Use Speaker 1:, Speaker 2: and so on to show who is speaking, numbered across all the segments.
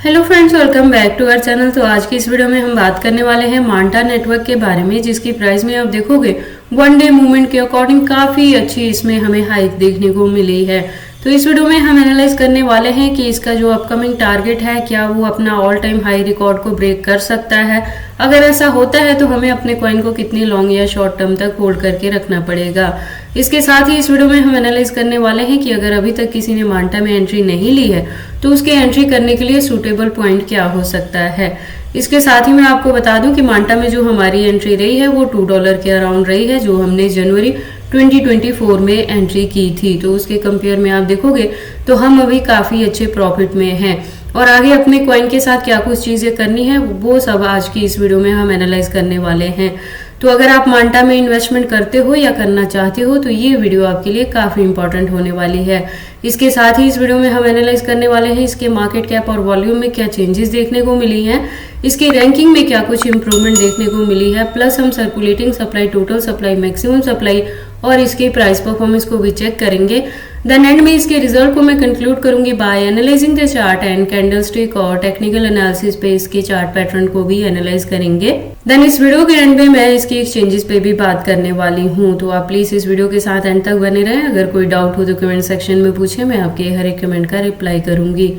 Speaker 1: Hello friends, welcome back to our channel. तो आज की इस वीडियो में हम बात करने वाले हैं मांटा नेटवर्क के बारे में, जिसकी प्राइस में आप देखोगे वन डे मूवमेंट के अकॉर्डिंग काफ़ी अच्छी इसमें हमें हाइक देखने को मिली है। तो इस वीडियो में हम एनालाइज करने वाले हैं कि इसका जो अपकमिंग टारगेट है, क्या वो अपना ऑल टाइम हाई रिकॉर्ड को ब्रेक कर सकता है। अगर ऐसा होता है तो हमें अपने कॉइन को कितनी लॉन्ग या शॉर्ट टर्म तक होल्ड करके रखना पड़ेगा। इसके साथ ही इस वीडियो में हम एनालाइज करने वाले हैं कि अगर अभी तक किसी ने मांटा में एंट्री नहीं ली है तो उसके एंट्री करने के लिए सूटेबल पॉइंट क्या हो सकता है। इसके साथ ही मैं आपको बता दूं कि मांटा में जो हमारी एंट्री रही है वो $2 के अराउंड रही है, जो हमने जनवरी 2024 में एंट्री की थी। तो उसके कंपेयर में आप देखोगे तो हम अभी काफ़ी अच्छे प्रॉफिट में हैं और आगे अपने कॉइन के साथ क्या कुछ चीज़ें करनी है वो सब आज की इस वीडियो में हम एनालाइज करने वाले हैं। तो अगर आप मांटा में इन्वेस्टमेंट करते हो या करना चाहते हो तो ये वीडियो आपके लिए काफ़ी इंपॉर्टेंट होने वाली है। इसके साथ ही इस वीडियो में हम एनालाइज करने वाले हैं इसके मार्केट कैप और वॉल्यूम में क्या चेंजेस देखने को मिली हैं, इसकी रैंकिंग में क्या कुछ इंप्रूवमेंट देखने को मिली है, प्लस हम circulating supply, total supply, maximum supply और इसकी प्राइस परफॉर्मेंस को भी चेक करेंगे। देन एंड में इसके रिजल्ट को मैं कंक्लूड करूंगी by analysing the chart and candlestick और टेक्निकल एनालिसिस पे इसके चार्ट पैटर्न को भी एनालाइज करेंगे। देन इस वीडियो के एंड में मैं इसकी एक्सचेंजेस पे भी बात करने वाली हूँ। तो आप प्लीज इस वीडियो के साथ एंड तक बने रहें। अगर कोई डाउट हो तो कमेंट सेक्शन में पूछें, मैं आपके हर एक कमेंट का रिप्लाई करूंगी।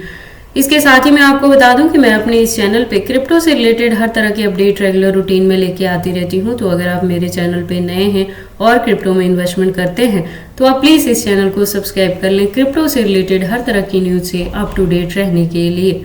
Speaker 1: इसके साथ ही मैं आपको बता दूं कि मैं अपने इस चैनल पे क्रिप्टो से रिलेटेड हर तरह की अपडेट रेगुलर रूटीन में लेके आती रहती हूं। तो अगर आप मेरे चैनल पे नए हैं और क्रिप्टो में इन्वेस्टमेंट करते हैं तो आप प्लीज़ इस चैनल को सब्सक्राइब कर लें क्रिप्टो से रिलेटेड हर तरह की न्यूज़ से अप टू डेट रहने के लिए।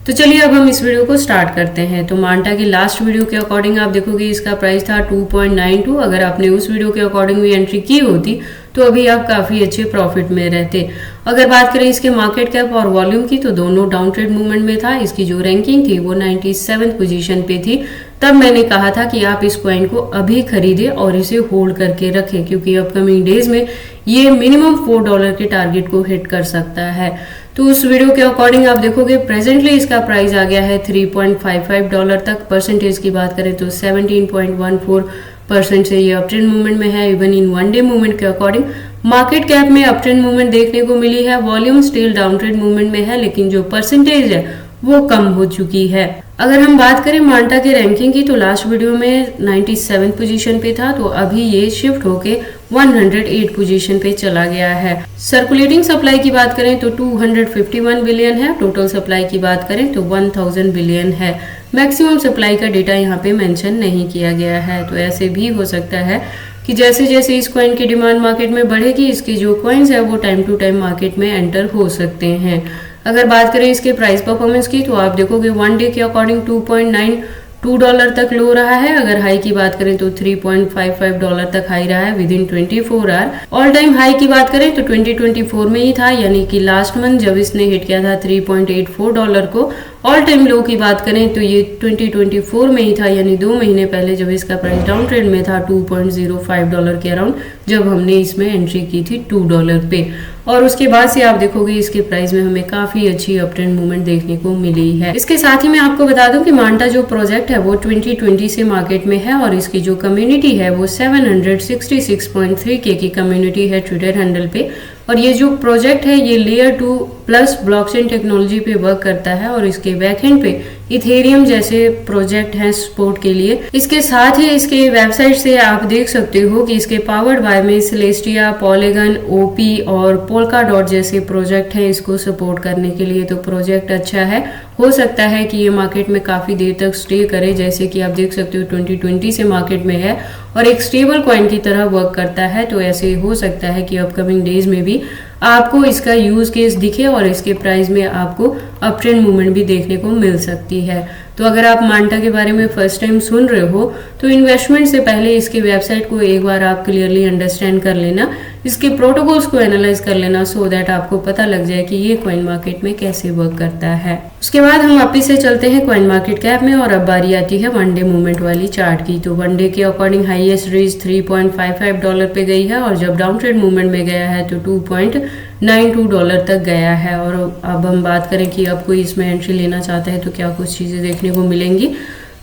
Speaker 1: तो चलिए अब हम इस वीडियो को स्टार्ट करते हैं। तो मांटा की लास्ट वीडियो के अकॉर्डिंग आप देखोगे इसका प्राइस था 2.92। अगर आपने उस वीडियो के अकॉर्डिंग भी एंट्री की होती तो अभी आप काफ़ी अच्छे प्रॉफिट में रहते। अगर बात करें इसके मार्केट कैप और वॉल्यूम की तो दोनों डाउन ट्रेड मूवमेंट में था। इसकी जो रैंकिंग थी वो 97th पोजीशन पे थी। तब मैंने कहा था कि आप इस कॉइन को अभी खरीदें और इसे होल्ड करके रखें, क्योंकि अपकमिंग डेज में ये मिनिमम $4 के टारगेट को हिट कर सकता है। तो उस वीडियो के अकॉर्डिंग आप देखोगे प्रेजेंटली इसका प्राइस आ गया है $3.55 तक। परसेंटेज की बात करें तो 17.14% से ये अपट्रेंड मूवमेंट में है। Even in one day movement के अकॉर्डिंग मार्केट कैप में अपट्रेंड मूवमेंट देखने को मिली है। Volume still down trend movement में है, लेकिन जो परसेंटेज है वो कम हो चुकी है। अगर हम बात करें मांटा के रैंकिंग की तो लास्ट वीडियो में 97th पोजीशन पे था, तो अभी ये शिफ्ट होके 108 पोजीशन पे चला गया है। सर्कुलेटिंग सप्लाई की बात करें तो 251 बिलियन है। टोटल सप्लाई की बात करें तो 1000 बिलियन है। मैक्सिमम सप्लाई का डेटा यहाँ पे मेंशन नहीं किया गया है। तो ऐसे भी हो सकता है कि जैसे जैसे इस कॉइन की डिमांड मार्केट में बढ़ेगी, इसके जो कॉइन्स है वो टाइम टू टाइम मार्केट में एंटर हो सकते हैं। अगर बात करें इसके प्राइस परफॉर्मेंस की तो आप देखोगे वन डे के अकॉर्डिंग $2.92 तक लो रहा है। अगर हाई की बात करें तो $3.55 तक हाई रहा है within 24 hour. All time high की बात करें तो 2024 में ही था, यानी कि लास्ट मंथ जब इसने हिट किया था $3.84 को। ऑल टाइम लो की बात करें तो ये 2024 में ही था, यानी 2 महीने पहले जब इसका प्राइस डाउन ट्रेंड में था $2.05 के अराउंड, जब हमने इसमें एंट्री की थी $2 पे। और उसके बाद से आप देखोगे इसके प्राइस में हमें काफी अच्छी अपट्रेंड मूवमेंट देखने को मिली है। इसके साथ ही मैं आपको बता दूं कि मांटा जो प्रोजेक्ट है वो 2020 से मार्केट में है और इसकी जो कम्युनिटी है वो 766.3K की कम्युनिटी है ट्विटर हैंडल पे। और ये जो प्रोजेक्ट है ये लेयर 2 प्लस ब्लॉकचेन टेक्नोलॉजी पे वर्क करता है और इसके बैकएंड पे इथेरियम जैसे प्रोजेक्ट हैं सपोर्ट के लिए। इसके साथ ही इसके वेबसाइट से आप देख सकते हो कि इसके पावर्ड बाय में सेलेस्टिया, पॉलीगन, ओपी और पोल्का डॉट जैसे प्रोजेक्ट हैं इसको सपोर्ट करने के लिए। तो प्रोजेक्ट अच्छा है, हो सकता है कि ये मार्केट में काफी देर तक स्टे करे। जैसे कि आप देख सकते हो 2020 से मार्केट में है और एक स्टेबल कॉइन की तरह वर्क करता है। तो ऐसे हो सकता है कि अपकमिंग डेज में भी आपको इसका यूज केस दिखे और इसके प्राइस में आपको अपट्रेंड मूवमेंट भी देखने को मिल सकती है। तो अगर आप मांटा के बारे में फर्स्ट टाइम सुन रहे हो तो इन्वेस्टमेंट से पहले इसके वेबसाइट को एक बार आप क्लियरली अंडरस्टैंड कर लेना, इसके प्रोटोकॉल्स को एनालाइज कर लेना, सो दैट आपको पता लग जाए कि ये कॉइन मार्केट में कैसे वर्क करता है। उसके बाद हम वापिस से चलते हैं कॉइन मार्केट कैप में और अब बारी आती है वन डे मूवमेंट वाली चार्ट की। तो वन डे के अकॉर्डिंग हाईएस्ट रेंज $3.55 पे गई है और जब डाउन ट्रेड मूवमेंट में गया है तो $2.92 तक गया है। और अब हम बात करें कि अब कोई इसमें एंट्री लेना चाहता है तो क्या कुछ चीजें देखने को मिलेंगी।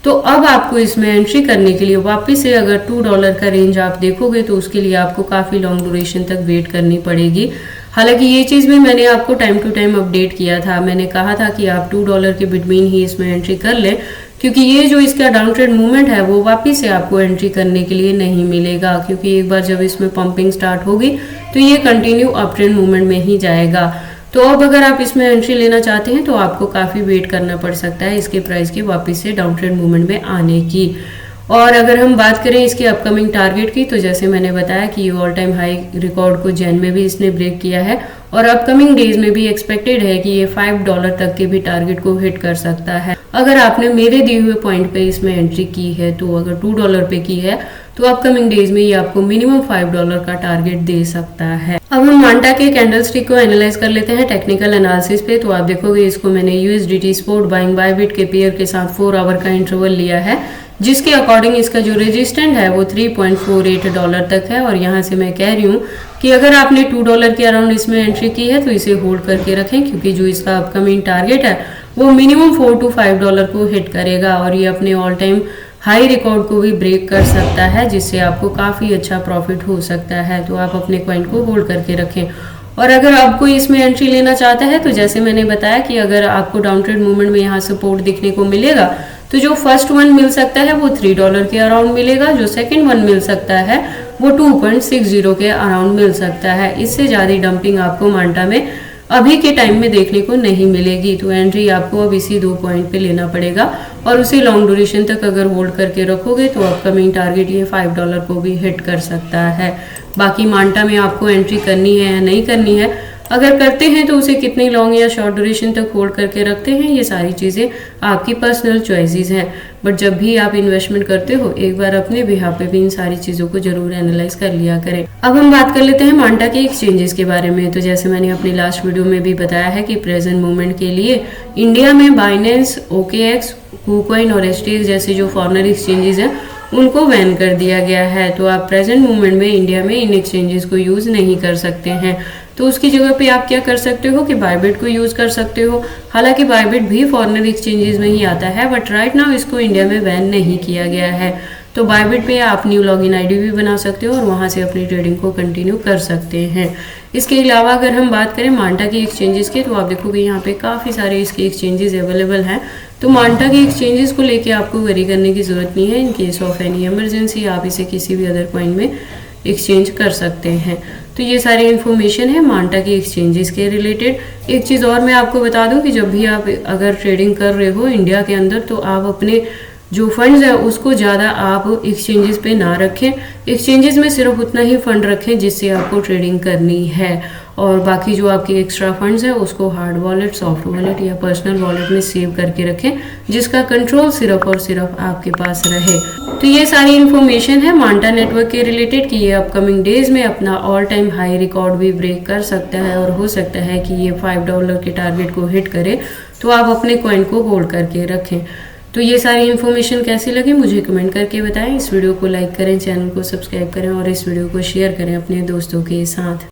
Speaker 1: तो अब आपको इसमें एंट्री करने के लिए वापस से अगर $2 का रेंज आप देखोगे तो उसके लिए आपको काफ़ी लॉन्ग ड्यूरेशन तक वेट करनी पड़ेगी। हालांकि ये चीज़ भी मैंने आपको टाइम टू टाइम अपडेट किया था। मैंने कहा था कि आप $2 के बिटवीन ही इसमें एंट्री कर लें, क्योंकि ये जो इसका डाउन ट्रेंड मूवमेंट है वो वापस से आपको एंट्री करने के लिए नहीं मिलेगा, क्योंकि एक बार जब इसमें पंपिंग स्टार्ट होगी तो ये कंटिन्यू अप ट्रेंड मूवमेंट में ही जाएगा। तो अब अगर आप इसमें एंट्री लेना चाहते हैं तो आपको काफ़ी वेट करना पड़ सकता है इसके प्राइस के वापस से डाउन ट्रेंड मूवमेंट में आने की। और अगर हम बात करें इसके अपकमिंग टारगेट की, तो जैसे मैंने बताया कि ये ऑल टाइम हाई रिकॉर्ड को जैन में भी इसने ब्रेक किया है और अपकमिंग डेज में भी एक्सपेक्टेड है कि ये $5 तक के भी टारगेट को हिट कर सकता है। अगर आपने मेरे दिए हुए पॉइंट पे इसमें एंट्री की है, तो अगर $2 पे की है तो अपकमिंग डेज में ये आपको मिनिमम $5 का टारगेट दे सकता है। अब हम मांटा के कैंडल स्टिक को एनालाइज कर लेते हैं टेक्निकल एनालिसिस पे। तो आप देखोगे इसको मैंने USDT स्पॉट बाइंग बायबिट के पेयर के साथ 4 आवर का इंटरवल लिया है, जिसके अकॉर्डिंग इसका जो रेजिस्टेंट है वो $3.48 तक है। और यहाँ से मैं कह रही हूँ कि अगर आपने $2 के अराउंड इसमें एंट्री की है तो इसे होल्ड करके रखें, क्योंकि जो इसका अपकमिंग टारगेट है वो मिनिमम $4 to $5 को हिट करेगा और ये अपने ऑल टाइम हाई रिकॉर्ड को भी ब्रेक कर सकता है, जिससे आपको काफ़ी अच्छा प्रॉफिट हो सकता है। तो आप अपने कॉइन को होल्ड करके रखें। और अगर आप कोई इसमें एंट्री लेना चाहता है तो जैसे मैंने बताया कि अगर आपको डाउन ट्रेंड मूवमेंट में यहाँ सपोर्ट दिखने को मिलेगा तो जो फर्स्ट वन मिल सकता है वो $3 के अराउंड मिलेगा, जो सेकंड वन मिल सकता है वो 2.60 के अराउंड मिल सकता है। इससे ज़्यादा डंपिंग आपको मांटा में अभी के टाइम में देखने को नहीं मिलेगी। तो एंट्री आपको अब इसी 2 पॉइंट पे लेना पड़ेगा और उसे लॉन्ग ड्यूरेशन तक अगर होल्ड करके रखोगे तो अपकमिंग टारगेट ये $5 को भी हिट कर सकता है। बाकी मांटा में आपको एंट्री करनी है या नहीं करनी है, अगर करते हैं तो उसे कितनी लॉन्ग या शॉर्ट ड्यूरेशन तक होल्ड करके रखते हैं, ये सारी चीज़ें आपकी पर्सनल चॉइसेस हैं। बट जब भी आप इन्वेस्टमेंट करते हो एक बार अपने बिहाफ पे भी इन सारी चीज़ों को जरूर एनालाइज कर लिया करें। अब हम बात कर लेते हैं मांटा के एक्सचेंजेस के बारे में। तो जैसे मैंने अपनी लास्ट वीडियो में भी बताया है कि प्रेजेंट मूवमेंट के लिए इंडिया में बाइनेंस, OKX, KuCoin और STX जैसे जो फॉरेनर एक्सचेंजेस हैं उनको बैन कर दिया गया है। तो आप प्रेजेंट मूवमेंट में इंडिया में इन एक्सचेंजेस को यूज़ नहीं कर सकते हैं। तो उसकी जगह पे आप क्या कर सकते हो कि बायबिट को यूज़ कर सकते हो। हालांकि बायबिट भी फॉरेनर एक्सचेंजेस में ही आता है, बट राइट नाउ इसको इंडिया में बैन नहीं किया गया है। तो बायबिट पे आप न्यू लॉगिन आईडी भी बना सकते हो और वहाँ से अपनी ट्रेडिंग को कंटिन्यू कर सकते हैं। इसके अलावा अगर हम बात करें मांटा की एक्सचेंजेस के, तो आप देखोगे यहाँ पे काफ़ी सारे इसके एक्सचेंजेस अवेलेबल हैं। तो मांटा के एक्सचेंजेस को लेके आपको वरी करने की ज़रूरत नहीं है। In case of any emergency आप इसे किसी भी अदर कॉइन में एक्सचेंज कर सकते हैं। तो ये सारी इन्फॉर्मेशन है मांटा के एक्सचेंजेस के रिलेटेड। एक चीज़ और मैं आपको बता दूं कि जब भी आप अगर ट्रेडिंग कर रहे हो इंडिया के अंदर, तो आप अपने जो फंड्स है उसको ज़्यादा आप एक्सचेंजेस पे ना रखें। एक्सचेंजेस में सिर्फ उतना ही फंड रखें जिससे आपको ट्रेडिंग करनी है, और बाकी जो आपके एक्स्ट्रा फंड्स है उसको हार्ड वॉलेट, सॉफ्ट वॉलेट या पर्सनल वॉलेट में सेव करके रखें, जिसका कंट्रोल सिर्फ और सिर्फ आपके पास रहे। तो ये सारी इन्फॉर्मेशन है मांटा नेटवर्क के रिलेटेड कि ये अपकमिंग डेज में अपना ऑल टाइम हाई रिकॉर्ड भी ब्रेक कर सकता है और हो सकता है कि ये $5 के टारगेट को हिट करे। तो आप अपने कॉइन को होल्ड करके रखें। तो ये सारी इन्फॉर्मेशन कैसी लगी मुझे कमेंट करके बताएं। इस वीडियो को लाइक करें, चैनल को सब्सक्राइब करें और इस वीडियो को शेयर करें अपने दोस्तों के साथ।